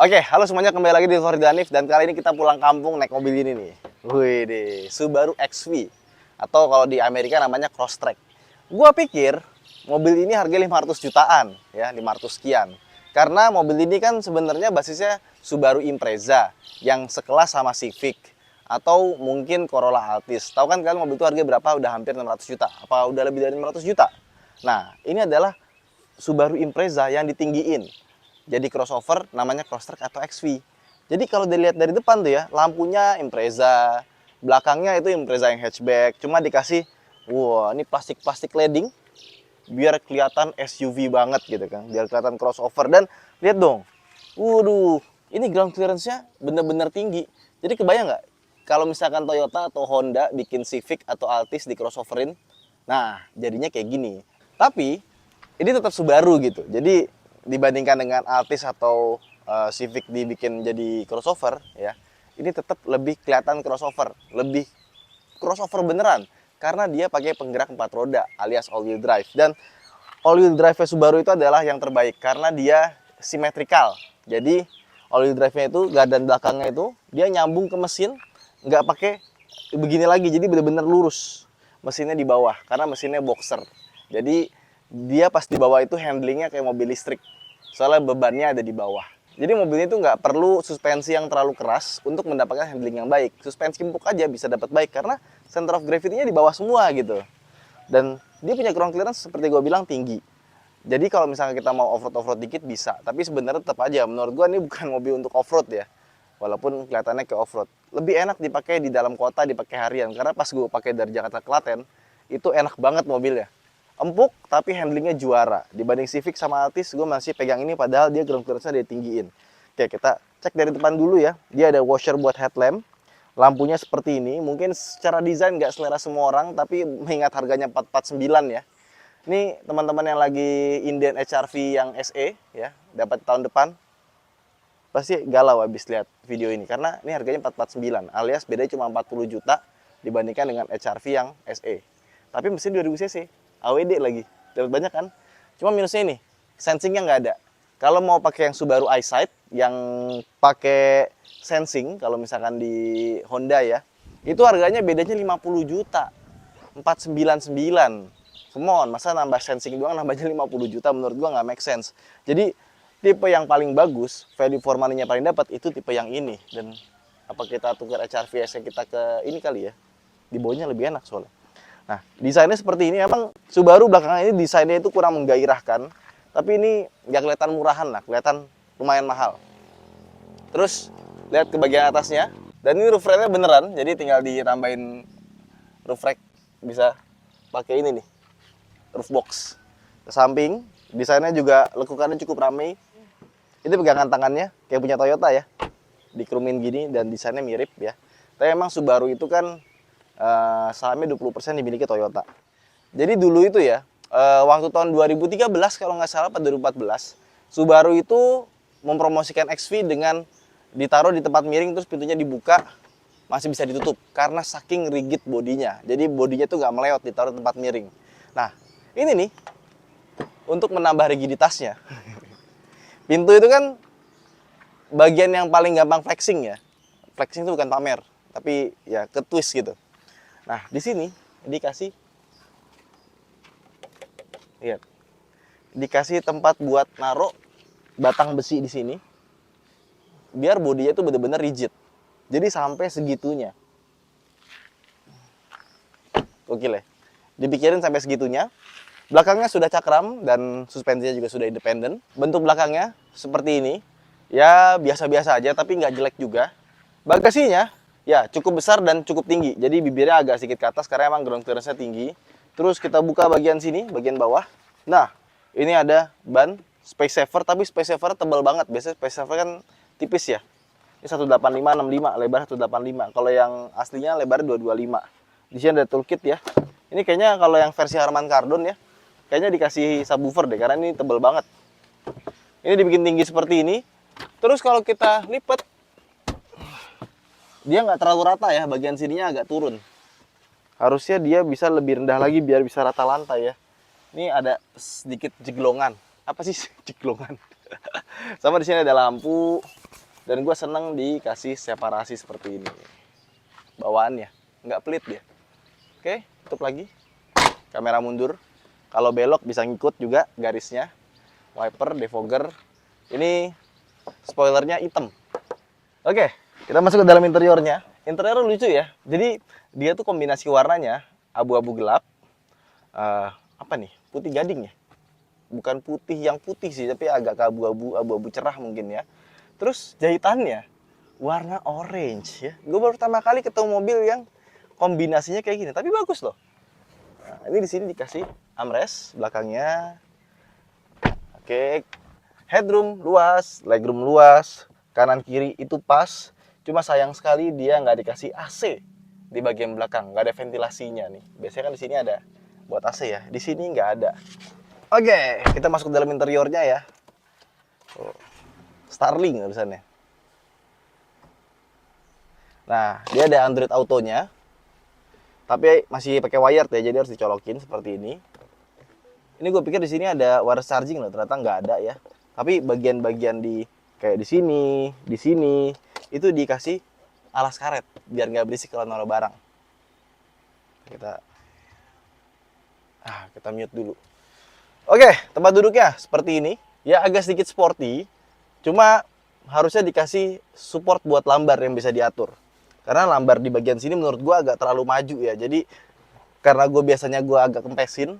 Oke, halo semuanya, kembali lagi di Farid Hanif dan kali ini kita pulang kampung naik mobil ini nih. Wih deh, Subaru XV atau kalau di Amerika namanya Crosstrek. Gua pikir mobil ini harga 500 jutaan ya, 500 sekian. Karena mobil ini kan sebenarnya basisnya Subaru Impreza yang sekelas sama Civic atau mungkin Corolla Altis. Tahu kan kalian mobil itu harga berapa? Udah hampir 600 juta. Apa udah lebih dari 600 juta? Nah, ini adalah Subaru Impreza yang ditinggiin. Jadi crossover namanya Crosstrek atau XV. Jadi kalau dilihat dari depan tuh ya, lampunya Impreza, belakangnya itu Impreza yang hatchback, cuma dikasih wah, ini plastik-plastik leading biar kelihatan SUV banget gitu kan, biar kelihatan crossover. Dan lihat dong. Waduh, ini ground clearance-nya bener-bener tinggi. Jadi kebayang nggak kalau misalkan Toyota atau Honda bikin Civic atau Altis di crossoverin? Nah, jadinya kayak gini. Tapi ini tetap Subaru gitu. Jadi dibandingkan dengan Altis atau Civic dibikin jadi crossover ya, ini tetap lebih kelihatan crossover, lebih crossover beneran karena dia pakai penggerak 4 roda alias all wheel drive. Dan all wheel drive Subaru itu adalah yang terbaik karena dia simetrikal. Jadi all wheel drive-nya itu gardan belakangnya itu dia nyambung ke mesin, nggak pakai begini lagi, jadi bener-bener lurus mesinnya di bawah karena mesinnya boxer. Jadi dia pas di bawah itu handlingnya kayak mobil listrik, soalnya bebannya ada di bawah. Jadi mobilnya itu nggak perlu suspensi yang terlalu keras untuk mendapatkan handling yang baik. Suspensi empuk aja bisa dapat baik karena center of gravity-nya di bawah semua gitu. Dan dia punya ground clearance seperti gue bilang tinggi. Jadi kalau misalnya kita mau off-road dikit bisa, tapi sebenarnya tetap aja menurut gue ini bukan mobil untuk off-road ya. Walaupun kelihatannya ke off-road. Lebih enak dipakai di dalam kota, dipakai harian. Karena pas gue pakai dari Jakarta ke Klaten, itu enak banget mobilnya. Empuk tapi handlingnya juara. Dibanding Civic sama Altis, gue masih pegang ini padahal dia ground clearance-nya dia tinggiin. Oke, kita cek dari depan dulu ya. Dia ada washer buat headlamp. Lampunya seperti ini. Mungkin secara desain nggak selera semua orang, tapi mengingat harganya 449 ya. Ini teman-teman yang lagi inden HR-V yang SE ya, dapat tahun depan. Pasti galau habis lihat video ini karena ini harganya 449 alias bedanya cuma 40 juta dibandingkan dengan HR-V yang SE. Tapi mesin 2000 cc. AWD lagi, dapat banyak kan? Cuma minusnya ini, sensingnya nggak ada. Kalau mau pakai yang Subaru EyeSight, yang pakai sensing, kalau misalkan di Honda ya, itu harganya bedanya 50 juta, 499. Come on, masa nambah sensing doang nambahnya 50 juta, menurut gua nggak make sense. Jadi tipe yang paling bagus, value for money-nya paling dapat itu tipe yang ini. Dan apa kita tukar HR-V kita ke ini kali ya? Di bawahnya lebih enak soalnya. Nah, desainnya seperti ini. Emang Subaru belakangan ini desainnya itu kurang menggairahkan. Tapi ini nggak kelihatan murahan lah, kelihatan lumayan mahal. Terus, lihat ke bagian atasnya. Dan ini roof racknya beneran, jadi tinggal ditambahin roof rack. Bisa pakai ini nih, roof box. Ke samping, desainnya juga lekukannya cukup ramai. Ini pegangan tangannya, kayak punya Toyota ya. Dikerumin gini dan desainnya mirip ya. Tapi emang Subaru itu kan sahamnya 20% dimiliki Toyota. Jadi dulu itu ya, waktu tahun 2013 kalau nggak salah, pada 2014, Subaru itu mempromosikan XV dengan ditaruh di tempat miring terus pintunya dibuka, masih bisa ditutup karena saking rigid bodinya. Jadi bodinya tuh nggak meleot, ditaruh di tempat miring. Nah, ini nih untuk menambah rigiditasnya. Pintu itu kan bagian yang paling gampang flexing ya. Flexing itu bukan pamer, tapi ya ke twist gitu. Nah, di sini dikasih, lihat, dikasih tempat buat naruh batang besi di sini, biar bodinya itu benar-benar rigid. Jadi sampai segitunya. Gokil ya. Dipikirin sampai segitunya. Belakangnya sudah cakram dan suspensinya juga sudah independen. Bentuk belakangnya seperti ini. Ya biasa-biasa aja tapi nggak jelek juga. Bagasinya ya cukup besar dan cukup tinggi. Jadi bibirnya agak sedikit ke atas karena emang ground clearance-nya tinggi. Terus kita buka bagian sini, bagian bawah. Nah, ini ada ban space saver, tapi space saver tebal banget. Biasanya space saver kan tipis ya. Ini 185/65, lebar 185. Kalau yang aslinya lebarnya 225. Di sini ada toolkit ya. Ini kayaknya kalau yang versi Harman Kardon ya, kayaknya dikasih subwoofer deh karena ini tebal banget. Ini dibikin tinggi seperti ini. Terus kalau kita lipat, dia nggak terlalu rata ya, bagian sininya agak turun. Harusnya dia bisa lebih rendah lagi biar bisa rata lantai ya. Ini ada sedikit jeglongan. Apa sih jeglongan? Sama di sini ada lampu. Dan gue seneng dikasih separasi seperti ini. Bawaannya, nggak pelit dia. Oke, tutup lagi. Kamera mundur. Kalau belok bisa ngikut juga garisnya. Wiper, defogger. Ini spoilernya hitam. Oke, kita masuk ke dalam interiornya. Interior lucu ya. Jadi dia tuh kombinasi warnanya abu-abu gelap. Apa nih? Putih gading ya. Bukan putih yang putih sih, tapi agak ke abu-abu cerah mungkin ya. Terus jahitannya warna orange ya. Gue baru pertama kali ketemu mobil yang kombinasinya kayak gini, tapi bagus loh. Nah, ini di sini dikasih armrest belakangnya. Oke, headroom luas, legroom luas, kanan kiri itu pas. Cuma sayang sekali dia nggak dikasih AC di bagian belakang, nggak ada ventilasinya nih. Biasanya kan di sini ada buat AC ya, di sini nggak ada. Oke, kita masuk ke dalam interiornya ya. Starlink tulisannya. Nah, dia ada Android Auto-nya. Tapi masih pakai wired ya, jadi harus dicolokin seperti ini. Ini gue pikir di sini ada wireless charging loh, ternyata nggak ada ya. Tapi bagian-bagian di kayak di sini itu dikasih alas karet biar nggak berisik kalau naruh barang. Kita mute dulu. Oke, tempat duduknya seperti ini. Ya agak sedikit sporty, cuma harusnya dikasih support buat lambar yang bisa diatur. Karena lambar di bagian sini menurut gue agak terlalu maju ya. Jadi karena gue biasanya gue agak kempesin,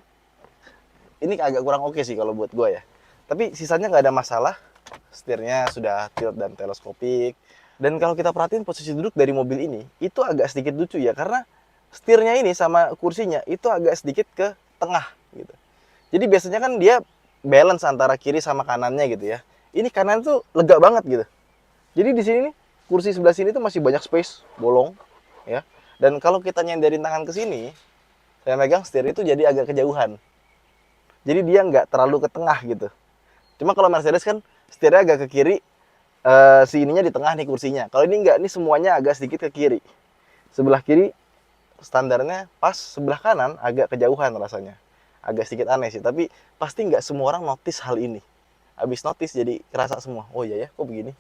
ini agak kurang oke sih kalau buat gue ya. Tapi sisanya nggak ada masalah. Setirnya sudah tilt dan teleskopik. Dan kalau kita perhatiin posisi duduk dari mobil ini, itu agak sedikit lucu ya. Karena setirnya ini sama kursinya itu agak sedikit ke tengah gitu. Jadi biasanya kan dia balance antara kiri sama kanannya gitu ya. Ini kanan tuh lega banget gitu. Jadi di sini nih, kursi sebelah sini tuh masih banyak space, bolong ya. Dan kalau kita nyenderin tangan ke sini, saya megang setir itu jadi agak kejauhan. Jadi dia nggak terlalu ke tengah gitu. Cuma kalau Mercedes kan setirnya agak ke kiri, si ininya di tengah nih kursinya. Kalau ini nggak, ini semuanya agak sedikit ke kiri. Sebelah kiri standarnya pas, sebelah kanan agak kejauhan rasanya. Agak sedikit aneh sih, tapi pasti nggak semua orang notice hal ini. Habis notice jadi kerasa semua. Oh iya ya, kok begini?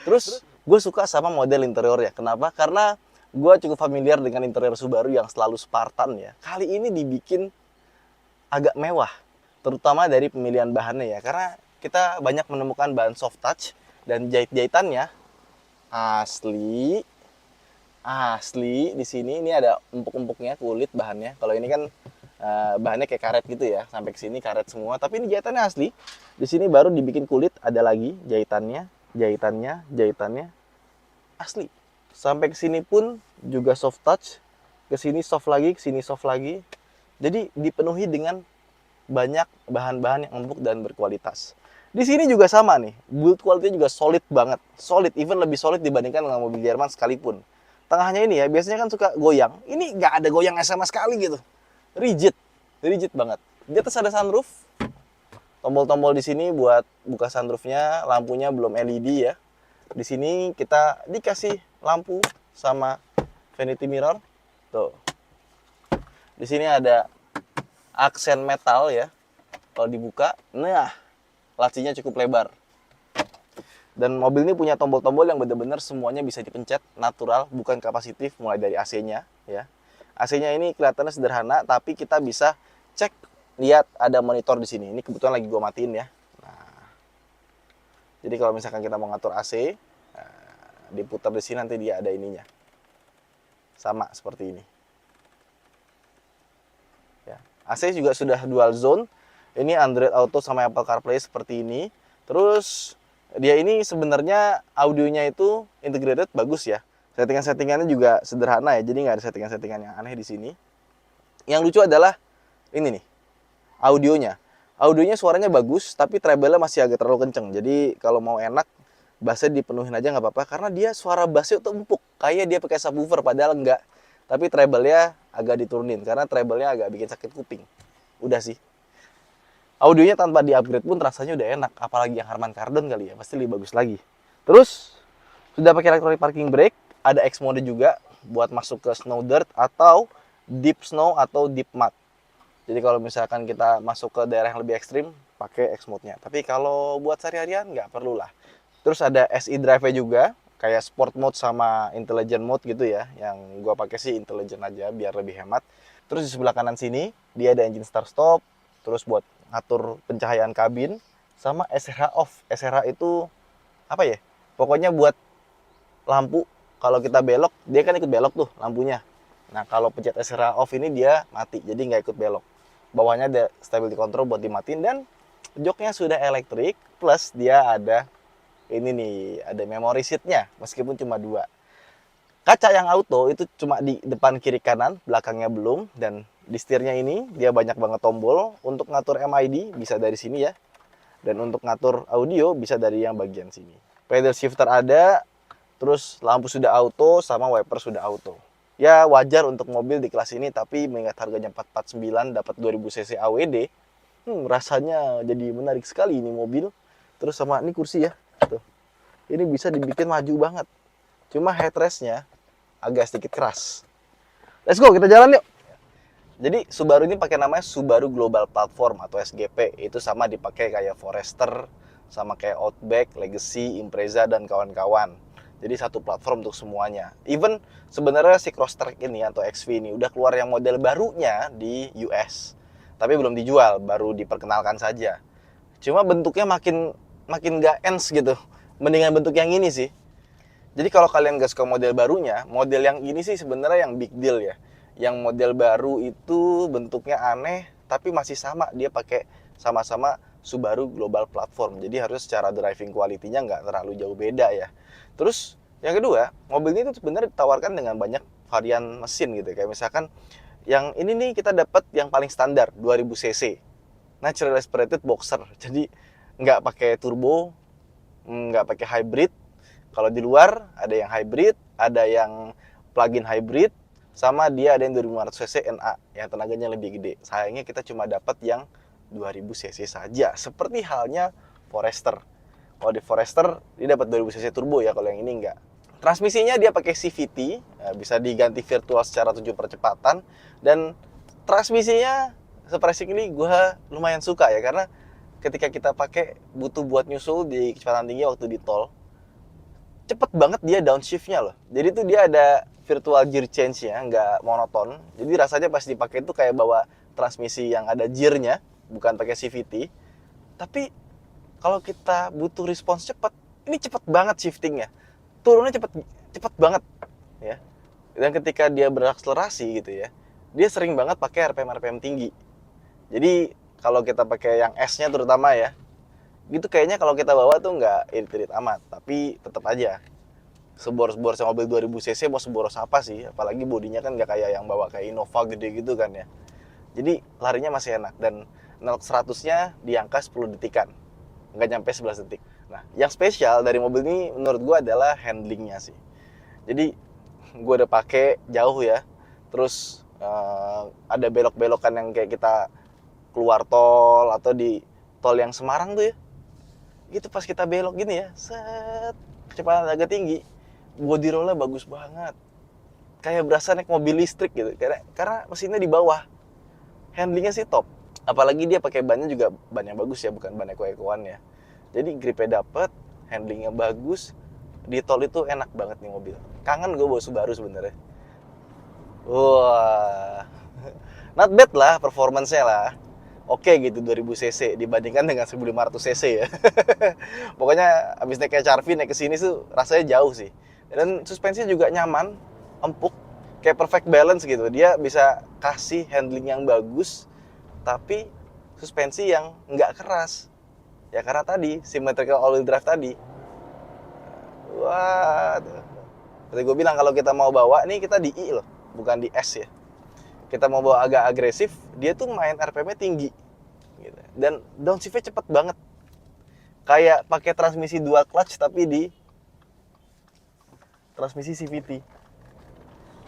Terus gue suka sama model interiornya. Kenapa? Karena gue cukup familiar dengan interior Subaru yang selalu Spartan ya. Kali ini dibikin agak mewah, terutama dari pemilihan bahannya ya. Karena kita banyak menemukan bahan soft touch dan jahit-jahitannya asli. Asli di sini ini ada empuk-empuknya kulit bahannya. Kalau ini kan bahannya kayak karet gitu ya, sampai ke sini karet semua. Tapi ini jahitannya asli. Di sini baru dibikin kulit, ada lagi jahitannya asli. Sampai ke sini pun juga soft touch. Ke sini soft lagi, ke sini soft lagi. Jadi dipenuhi dengan banyak bahan-bahan yang empuk dan berkualitas. Di sini juga sama nih, build quality juga solid banget. Solid, even lebih solid dibandingkan dengan mobil Jerman sekalipun. Tengahnya ini ya, biasanya kan suka goyang. Ini nggak ada goyangnya sama sekali gitu. Rigid banget. Di atas ada sunroof. Tombol-tombol di sini buat buka sunroofnya, lampunya belum LED ya. Di sini kita dikasih lampu sama vanity mirror. Tuh. Di sini ada aksen metal ya. Kalau dibuka, nah, lacinya cukup lebar. Dan mobil ini punya tombol-tombol yang benar-benar semuanya bisa dipencet, natural, bukan kapasitif, mulai dari AC-nya ya. AC-nya ini kelihatannya sederhana, tapi kita bisa cek, lihat ada monitor di sini. Ini kebetulan lagi gue matiin ya. Nah, jadi kalau misalkan kita mau ngatur AC, diputar di sini nanti dia ada ininya. Sama seperti ini. Ya. AC juga sudah dual zone. Ini Android Auto sama Apple CarPlay seperti ini. Terus dia ini sebenarnya audionya itu integrated bagus ya. Settingan-settingannya juga sederhana ya, jadi nggak ada settingan-settingan yang aneh di sini. Yang lucu adalah ini nih, audionya. Audionya suaranya bagus, tapi treble-nya masih agak terlalu kenceng. Jadi kalau mau enak, bassnya dipenuhin aja nggak apa-apa. Karena dia suara bassnya tuh empuk, kayak dia pakai subwoofer, padahal enggak. Tapi treble-nya agak diturunin, karena treble-nya agak bikin sakit kuping. Udah sih. Audionya tanpa di-upgrade pun rasanya udah enak. Apalagi yang Harman Kardon kali ya, pasti lebih bagus lagi. Terus, sudah pakai electronic parking brake. Ada X mode juga buat masuk ke snow dirt atau deep snow atau deep mud. Jadi kalau misalkan kita masuk ke daerah yang lebih ekstrim, pakai X mode-nya. Tapi kalau buat sehari-harian nggak perlu lah. Terus ada SI drive-nya juga, kayak sport mode sama intelligent mode gitu ya. Yang gua pakai sih intelligent aja biar lebih hemat. Terus di sebelah kanan sini dia ada engine start stop, terus buat ngatur pencahayaan kabin sama SRH off. SRH itu apa ya? Pokoknya buat lampu kalau kita belok, dia kan ikut belok tuh lampunya. Nah, kalau pencet SRH off ini dia mati, jadi nggak ikut belok. Bawahnya ada stability control buat dimatiin dan joknya sudah elektrik, plus dia ada ini nih, ada memory seatnya, meskipun cuma dua. Kaca yang auto itu cuma di depan kiri kanan, belakangnya belum. Dan di setirnya ini dia banyak banget tombol. Untuk ngatur MID bisa dari sini ya. Dan untuk ngatur audio bisa dari yang bagian sini. Pedal shifter ada, terus lampu sudah auto sama wiper sudah auto. Ya wajar untuk mobil di kelas ini, tapi mengingat harganya 449 dapat 2000 cc AWD, rasanya jadi menarik sekali ini mobil. Terus sama ini kursi ya. Tuh. Ini bisa dibikin maju banget. Cuma headrestnya agak sedikit keras. Let's go, kita jalan yuk. Jadi Subaru ini pakai namanya Subaru Global Platform atau SGP. Itu sama dipakai kayak Forester, sama kayak Outback, Legacy, Impreza dan kawan-kawan. Jadi satu platform untuk semuanya. Even sebenarnya si Crosstrek ini atau XV ini udah keluar yang model barunya di US. Tapi belum dijual, baru diperkenalkan saja. Cuma bentuknya makin gak ens gitu. Mendingan bentuk yang ini sih. Jadi kalau kalian gak suka model barunya, model yang ini sih sebenarnya yang big deal ya. Yang model baru itu bentuknya aneh, tapi masih sama. Dia pakai sama-sama Subaru Global Platform. Jadi harus secara driving quality-nya nggak terlalu jauh beda ya. Terus yang kedua, mobil ini tuh sebenarnya ditawarkan dengan banyak varian mesin gitu. Kayak misalkan yang ini nih kita dapat yang paling standar 2000 cc. Natural aspirated boxer. Jadi nggak pakai turbo, nggak pakai hybrid. Kalau di luar ada yang hybrid, ada yang plug-in hybrid, sama dia ada yang 2500 cc NA yang tenaganya lebih gede. Sayangnya kita cuma dapat yang 2000 cc saja, seperti halnya Forester. Kalau di Forester dia dapat 2000 cc turbo ya, kalau yang ini enggak. Transmisinya dia pakai CVT, bisa diganti virtual secara 7 percepatan, dan transmisinya surprisingly gue lumayan suka ya, karena ketika kita pakai butuh buat nyusul di kecepatan tinggi waktu di tol, cepet banget dia downshiftnya loh. Jadi tuh dia ada virtual gear change-nya, nggak monoton. Jadi rasanya pas dipakai itu kayak bawa transmisi yang ada gear-nya, bukan pakai CVT. Tapi kalau kita butuh respons cepet, ini cepet banget shiftingnya. Turunnya cepet banget ya. Dan ketika dia berakselerasi gitu ya, dia sering banget pakai RPM tinggi. Jadi kalau kita pakai yang S-nya terutama ya, gitu kayaknya kalau kita bawa tuh nggak irit-irit amat, tapi tetap aja seboros-borosnya mobil 2000 cc mau seboros apa sih, apalagi bodinya kan nggak kayak yang bawa kayak Innova gede gitu kan ya. Jadi larinya masih enak, dan 0-100-nya di angka 10 detikan, nggak nyampe 11 detik. Nah, yang spesial dari mobil ini menurut gue adalah handlingnya sih. Jadi gue udah pakai jauh ya, terus ada belok-belokan yang kayak kita keluar tol atau di tol yang Semarang tuh ya, gitu pas kita belok gini ya, set, kecepatan agak tinggi, body rollnya bagus banget, kayak berasa naik mobil listrik gitu, karena mesinnya di bawah. Handlingnya sih top, apalagi dia pakai bannya juga ban yang bagus ya, bukan ban eko-ekoan ya. Jadi gripnya dapet, handlingnya bagus, di tol itu enak banget nih mobil. Kangen gue bawa Subaru sebenarnya. Wah, not bad lah performance-nya lah. Oke gitu 2000 cc dibandingkan dengan 1500 cc ya. Pokoknya abis naik kayak Charvy naik ke sini tuh rasanya jauh sih. Dan suspensinya juga nyaman, empuk, kayak perfect balance gitu. Dia bisa kasih handling yang bagus, tapi suspensi yang nggak keras. Ya karena tadi symmetrical all-wheel drive tadi. Wah, seperti gue bilang kalau kita mau bawa nih kita di I loh, bukan di S ya. Kita mau bawa agak agresif, dia tuh main RPM-nya tinggi gitu. Dan downshift-nya cepet banget, kayak pakai transmisi dual clutch tapi di transmisi CVT.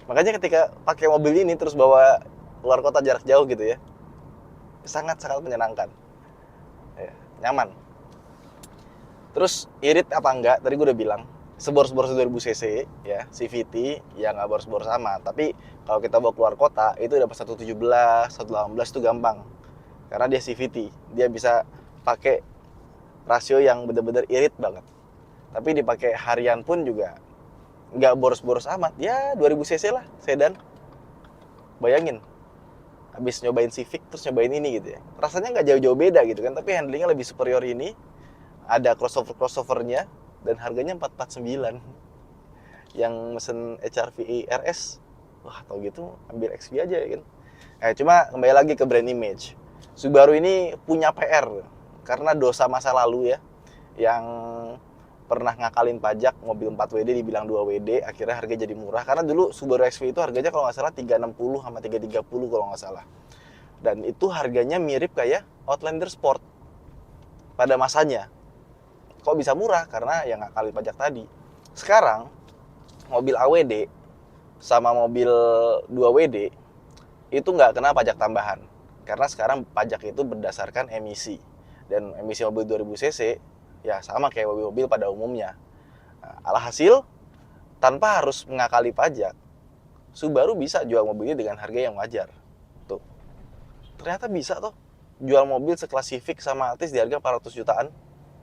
Makanya ketika pakai mobil ini terus bawa keluar kota jarak jauh gitu ya, sangat-sangat menyenangkan ya, nyaman. Terus irit apa enggak, tadi gue udah bilang seboros-boros 2000 cc ya, CVT ya nggak boros-boros sama. Tapi kalau kita bawa keluar kota itu dapat 117, 118 itu gampang, karena dia CVT, dia bisa pakai rasio yang bener-bener irit banget. Tapi dipakai harian pun juga nggak boros-boros amat. Ya 2000 cc lah, sedan. Bayangin, habis nyobain Civic terus nyobain ini gitu ya. Rasanya nggak jauh-jauh beda gitu kan, tapi handlingnya lebih superior ini. Ada crossovernya dan harganya 449. Yang mesen HR-V RS, wah tau gitu ambil XV aja ya kan. Cuma kembali lagi ke brand image. Subaru ini punya PR karena dosa masa lalu ya, yang pernah ngakalin pajak mobil 4WD dibilang 2WD, akhirnya harga jadi murah. Karena dulu Subaru XV itu harganya kalau nggak salah 360 sama 330 kalau nggak salah. Dan itu harganya mirip kayak Outlander Sport pada masanya. Kok bisa murah? Karena yang ngakalin pajak tadi. Sekarang mobil AWD sama mobil 2WD itu nggak kena pajak tambahan. Karena sekarang pajak itu berdasarkan emisi. Dan emisi mobil 2000 cc ya sama kayak mobil-mobil pada umumnya. Nah, alhasil, tanpa harus mengakali pajak, Subaru bisa jual mobilnya dengan harga yang wajar. Tuh, ternyata bisa tuh jual mobil sekelas Civic sama Altis di harga 400 jutaan.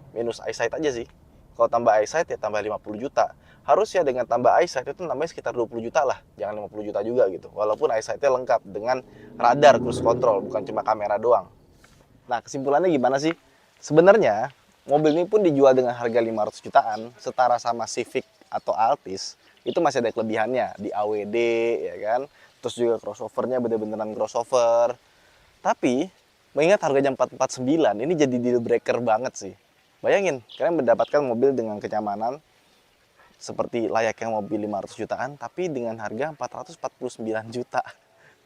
Minus eyesight aja sih. Kalau tambah eyesight ya tambah 50 juta. Harusnya dengan tambah eyesight itu nambah sekitar 20 juta lah. Jangan 50 juta juga gitu. Walaupun eyesight-nya lengkap dengan radar cruise control, bukan cuma kamera doang. Nah, kesimpulannya gimana sih? Sebenarnya mobil ini pun dijual dengan harga 500 jutaan, setara sama Civic atau Altis, itu masih ada kelebihannya di AWD ya kan. Terus juga crossovernya bener-beneran crossover. Tapi mengingat harganya 449, ini jadi deal breaker banget sih. Bayangin, kalian mendapatkan mobil dengan kenyamanan seperti layaknya mobil 500 jutaan, tapi dengan harga 449 juta.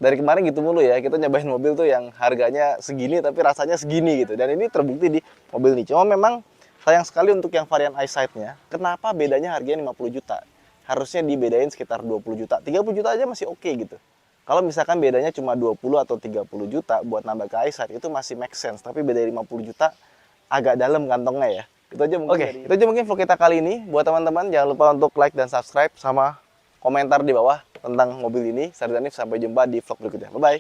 Dari kemarin gitu mulu ya, kita nyobain mobil tuh yang harganya segini tapi rasanya segini gitu. Dan ini terbukti di mobil ini. Cuma memang sayang sekali untuk yang varian eyesight-nya. Kenapa bedanya harganya 50 juta? Harusnya dibedain sekitar 20 juta. 30 juta aja masih oke gitu. Kalau misalkan bedanya cuma 20 atau 30 juta buat nambah ke eyesight itu masih make sense. Tapi beda 50 juta agak dalam kantongnya ya. Itu aja mungkin. Itu aja mungkin vlog kita kali ini. Buat teman-teman jangan lupa untuk like dan subscribe sama komentar di bawah tentang mobil ini. Saya Danif, sampai jumpa di vlog berikutnya. Bye-bye.